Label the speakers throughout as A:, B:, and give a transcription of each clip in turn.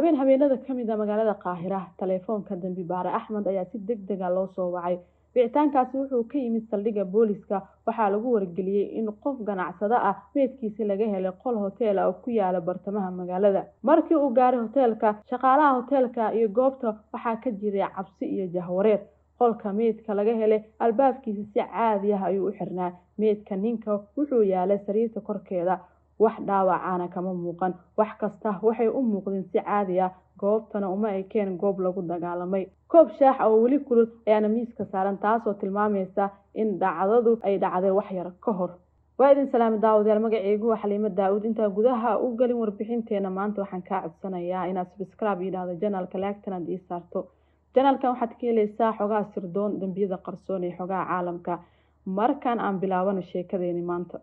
A: habeenada ka mid ah magaalada Qaahira telefoonka dambi baare Axmed ayaa si degdeg ah loo soo wacay. Wicitaankaasi wuxuu ka yimid saldhigga booliska. Waxaa lagu wargeliyay in qof ganacsada ah meedkiisa laga helay qol hotel ah oo ku yaala bartamaha magaalada. Markii uu gaaray hotelka, shaqaalaha hotelka iyo goobta waxaa ka jiray cabsi iyo jahwareer. Qolka meedka laga helay albaabkiisa si caadi ah ayuu u xirnaa. Meedka ninka wuxuu yaalay sariirta korkeeda. Wax dhaawac kama muuqan. Wax kasta waxay u muuqdeen si caadi ah. Goobtana uma ekeen goob lagu dagaalamay. Koob shaax oo weli kulul ayaana miiska saaran, taasoo tilmaamaysa in dhacdadu ay dhacday wax yar ka hor. Waa idin salaam daawadayaal, magacaygu waa Xaliimo Daawud. Inta gudaha u galin warbixinteena maanta waxaan ka codsanayaa inaad subscribe yiraahdo channelka, like-tana ii saarto. Channelkan waxaad ka helaysaa xogaha sirdoon, dambiyada qarsoon iyo xogaha caalamka. Markaan aan bilaabano sheekadeeni maanta.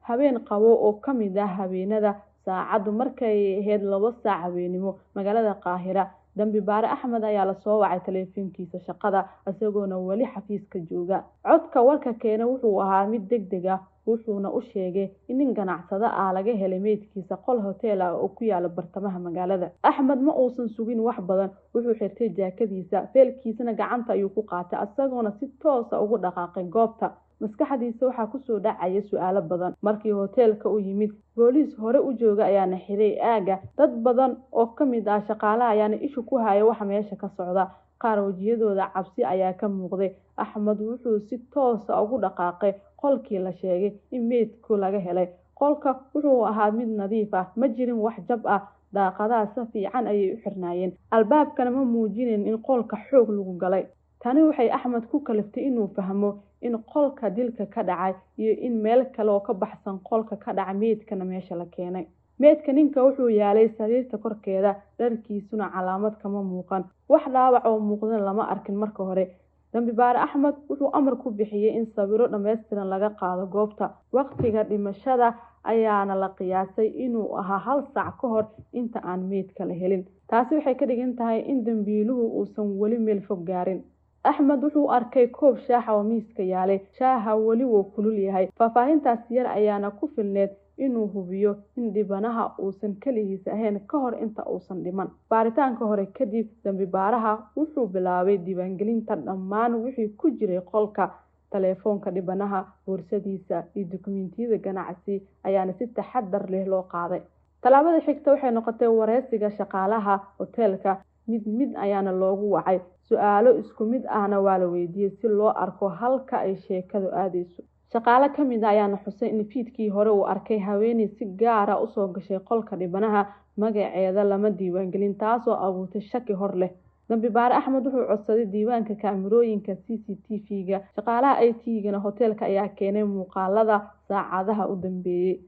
A: Habeen qabo oo ka mid ah habeenada saacadu markay ahayd 2 saac habeenimo magaalada Qaahira, dambi baare Axmed ayaa la soo wacay telefoonkiisa shaqada isagoona wali xafiiska jooga. Codka warka keena wuxuu ahaa mid degdeg ah, wuxuuna u sheegay in nin ganacsada ah laga helay meedkiisa qol hotel ah oo ku yaala bartamaha magaalada. Axmed ma uusan sugin wax badan, wuxuu xirtay jaakadiisa, feelkiisana gacanta ayuu ku qaatay isagoona si toos ah ugu dhaqaaqay goobta. Maskaxdiisa waxaa ku soo dhacaya su'aalo badan. Markii hotelka uu yimid, booliis hore u jooga ayaana xiray aaga. Dad badan oo ka mid ah shaqaalaha ayaana isha ku haya waxa meesha ka socda. Qaar wajiyadooda cabsi ayaa ka muuqday. Axmed wuxuu si toos ah ugu dhaqaaqay qolkii la sheegay in meedku laga helay. Qolka wuxuu ahaa mid nadiif ah, ma jirin wax jab ah. Daaqadaha si fiican ayay u xirnaayeen. Albaabkana ma muujinin in qolka xoog lagu galay. Tani waxay Axmed ku kaliftay inuu fahmo in qolka dilka ka dhacay iyo in meel kale oo ka baxsan qolka ka dhacay meedkana meesha la keenay. Meedka ninka wuxuu yaalay sariirta korkeeda, dharkiisuna calaamad kama muuqan. Wax dhaawac oo muuqdan lama arkin marka hore. Dambi baare Axmed wuxuu amar ku bixiyay in sawiro dhameystiran laga qaado goobta. Waqtiga dhimashada ayaana la qiyaasay inuu ahaa 1 saac ka hor inta aan meedka la helin. Taasi waxay ka dhigan tahay in dambiiluhu uusan wali meel fog gaarin. Axmed wuxuu arkay koob shaax oo miiska yaalay. Shaaha wali wuu kulul yahay. Faahfaahintaas yar ayaana ku filneed inuu hubiyo in dhibanaha uusan kaligiis ahayn ka hor inta uusan dhiman. Baaritaanka hore kadib, dambi baaraha wuxuu bilaabay diiwaangelinta dhammaan wixii ku jiray qolka. Telefoonka dhibanaha, boorsadiisa iyo dukumiintiyada ganacsi ayaana si taxaddar leh loo qaaday. Talaabada xigta waxay noqotay wareysiga shaqaalaha hotelka. Mid ayaana loogu wacay. Su'aalo isku mid ahna waa la weydiiyay si loo arko halka ay sheekadu aadayso. Shaqaale ka mid ah ayaana xusay in fiidkii hore uu arkay haweeney si gaar ah u soo gashay qolka dhibanaha. Magaceeda lama diiwaangelin, taasoo abuurtay shaki hor leh. Dambi baare Axmed wuxuu codsaday diiwaanka kaamirooyinka CCTV-ga. Shaqaalaha IT-gana hotelka ayaa keenay muuqaalada saacadaha u dambeeyay.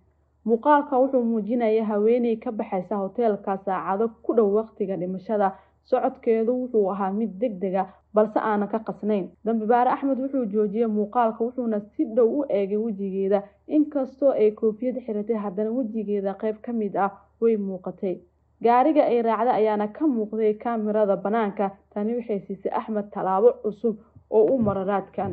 A: Muuqaalka wuxuu muujinayay haweeney ka baxaysa hotelka saacado ku dhow waqtiga dhimashada. Socodkeedu wuxuu ahaa mid degdeg ah balse aan ka qasnayn. Dambi baare Axmed wuxuu joojiyay muuqaalka wuxuuna si dhow u eegay wajigeeda. Inkastoo ay koofiyad xiratay, haddana wajigeeda qayb ka mid ah way muuqatay. Gaariga ay raacday ayaana ka muuqday kaamirada banaanka. Tani waxay siisay Axmed talaabo cusub oo u maro raadkan.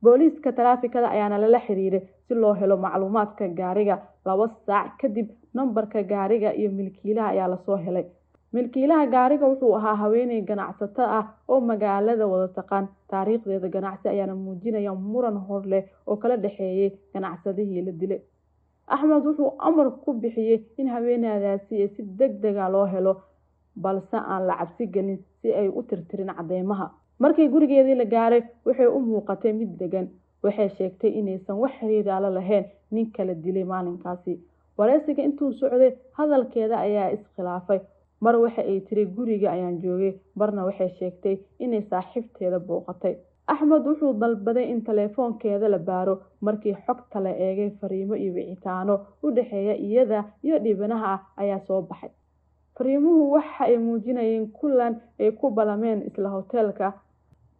A: Booliiska taraafikada ayaana lala xiriiray si loo helo macluumaadka gaariga. 2 saac kadib, nambarka gaariga iyo milkiilaha ayaa la soo helay. Milkiilaha gaariga wuxuu ahaa haweeney ganacsato ah oo magaalada wada taqaan. Taariikhdeeda ganacsi ayaana muujinaya muran hor leh oo kala dhaxeeyay ganacsadihii la dilay. Axmed wuxuu amar ku bixiyay in haweeneydaasi si degdeg ah loo helo, balse aan la cabsi gelin si ay u tirtirin cadeymaha. Markii gurigeedii la gaaray, waxay u muuqatay mid degan. Waxay sheegtay inaysan wax xiriir ah la lahayn ninka la dilay maalinkaasi. Wareysiga intuu socday, hadalkeeda ayaa iskhilaafay. Mar waxa ay tiri guriga ayaan joogay, marna waxay sheegtay inay saaxiibteeda booqatay. Axmed wuxuu dalbaday in telefoonkeeda la baaro. Markii xogta la eegay, fariimo iyo wicitaano u dhaxeeya iyada iyo dhibanaha ayaa soo baxay. Fariimuhu waxa ay muujinayeen kulan ay ku balameen isla hotelka.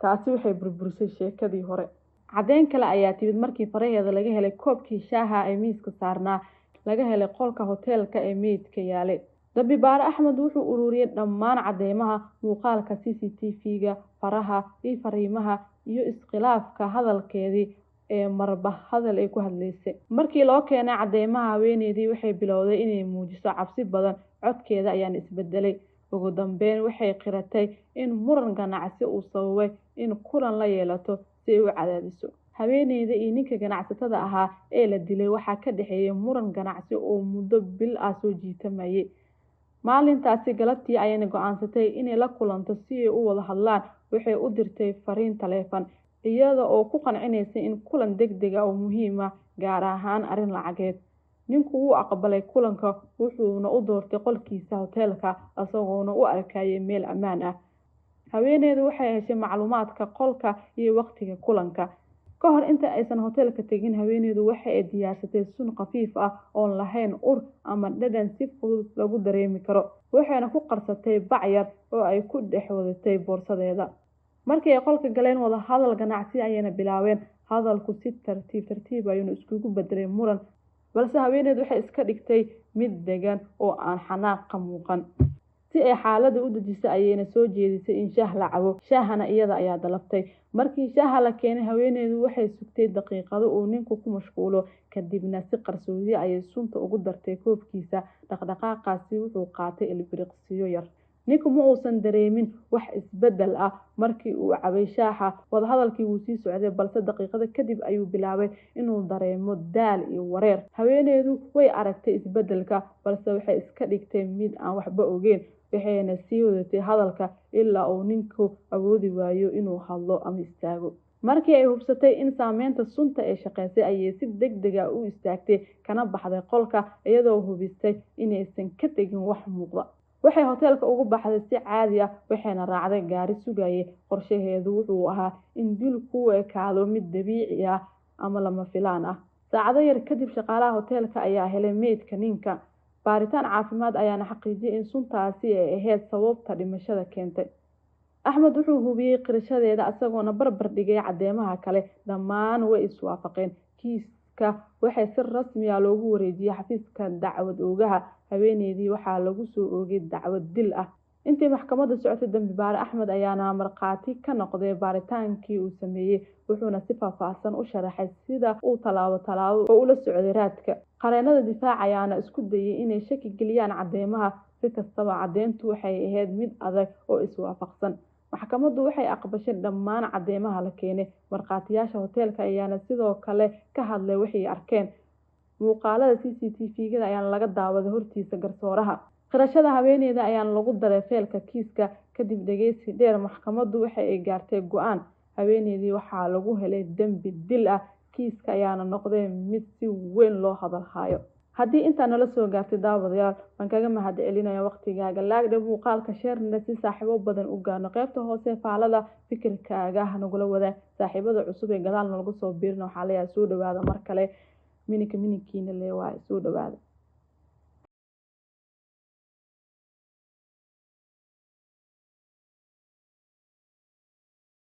A: Taasi waxay burburisay sheekadii hore. Cadeyn kale ayaa timid markii faraheeda laga helay koobkii shaaha ee miiska saarnaa laga helay qolka hotelka ee meedka yaalay. Dambi baare Axmed wuxuu ururiyay dhammaan cadeymaha, muuqaalka CCTV-ga, faraha iyo fariimaha iyo iskhilaafka hadalkeedii ee marba hadal ay ku hadlaysay. Markii loo keenay cadeymaha, haweeneydii waxay bilowday inay muujiso cabsi badan. Codkeeda ayaana isbedelay. ugu dambeyn waxay qiratay in muran ganacsi uu sababay in kulan la yeelato si ay u cadaadiso haweeneyda iyo ninka ganacsatada ahaa ee la dilay. waxaa ka dhaxeeyay muran ganacsi oo muddo bil ah soo jiitamayay. maalintaasi galabtii ayayna go'aansatay inay la kulanto si ay u wada hadlaan. waxay u dirtay fariin taleefan iyada oo ku qancinaysa in kulan degdeg ah oo muhiim ah, gaar ahaan arrin lacageed. ninku wuu aqbalay kulanka, wuxuuna u doortay qolkiisa hoteelka isagoona u arkayay meel ammaan ah. haweeneydu waxay heshay macluumaadka qolka iyo waqtiga kulanka. ka hor inta aysan hoteelka tegin, haweeneydu waxay diyaarsatay sun khafiif ah oon lahayn ur ama dhadhan si fudud lagu dareemi karo, waxayna ku qarsatay bac yar oo ay ku dhex wadatay boorsadeeda. markii ay qolka galeen wada hadal ganacsi ayayna bilaabeen. hadalku si tartiib ayuuna iskugu bedelay muran, balse haweeneydu waxay iska dhigtay mid degan oo aan xanaaq ka muuqan. si ay xaaladda u dejiso ayayna soo jeedisay in shaah la cabo. shaahana iyada ayaa dalabtay. markii shaaha la keenay, haweeneydu waxay sugtay daqiiqado uu ninku ku mashquulo, kadibna si qarsoodi ayay sunta ugu dartay koobkiisa. dhaqdhaqaaqaasi wuxuu qaatay ilbiriqsiyo yar. ninku ma uusan dareemin wax isbedel ah markii uu cabay shaaha. wadahadalkii wuu sii socday, balse daqiiqado kadib ayuu bilaabay inuu dareemo daal iyo wareer. haweeneydu way aragtay isbedelka, balse waxay iska dhigtay mid aan waxba ogeyn, waxayna sii wadatay hadalka ilaa uu ninku awoodi waayo inuu hadlo ama istaago. markii ay hubsatay in saameynta sunta ay shaqeysay, ayay si degdeg ah u istaagtay kana baxday qolka iyadoo hubisay inaysan ka tegin wax muuqda. waxay hoteelka ugu baxday si caadi ah, waxayna raacday gaari sugayay. qorshaheedu wuxuu ahaa in dilku u ekaado mid dabiici ah ama lama filaan ah. saacado yar kadib, shaqaalaha hoteelka ayaa helay meydka ninka. baaritaan caafimaad ayaana xaqiijiyay in suntaasi ay ahayd sababta dhimashada keentay. axmed wuxuu hubiyey qirashadeeda isagoona barbar dhigay cadeymaha kale. dhammaan way iswaafaqeen. kiiska waxay si rasmi ah loogu wareejiyay xafiiska dacwad oogaha. haweeneydii waxaa lagu soo oogay dacwad dil ah. intii maxkamadda socotay, dambi baare axmed ayaana markhaati ka noqday baaritaankii uu sameeyey, wuxuuna si faahfaahsan u sharaxay sida uu tallaabo oo ula socday raadka. qareenada difaac ayaana isku dayay inay shaki geliyaan cadeymaha. si kastaba, cadeyntu waxay ahayd mid adag oo iswaafaqsan. maxkamaddu waxay aqbashay dhammaan cadeymaha la keenay. markhaatiyaasha hoteelka ayaana sidoo kale ka hadlay waxay arkeen. muuqaalada CCTV-ga ayaana laga daawaday hortiisa garsooraha. qirashada haweeneyda ayaana lagu daray feelka kiiska. kadib dhageysi dheer, maxkamaddu waxa ay gaartay go'aan. haweeneydii waxaa lagu helay dembi dil ah. kiiska ayaana noqday mid si weyn loo hadalhayo. haddii intaa nala soo gaartay daawadayaal, waan kaga mahad celinaya waqtigaaga. laagdha muuqaalka, sheerna si saaxiibo badan u gaarno. qaybta hoose faalada fikirkaaga nagula wadaag. saaxiibada cusub ee gadaal nalagu soo biirina waxaa leeyahay soo dhawaada mar kale. minkiina leewaaye soo dhawaada.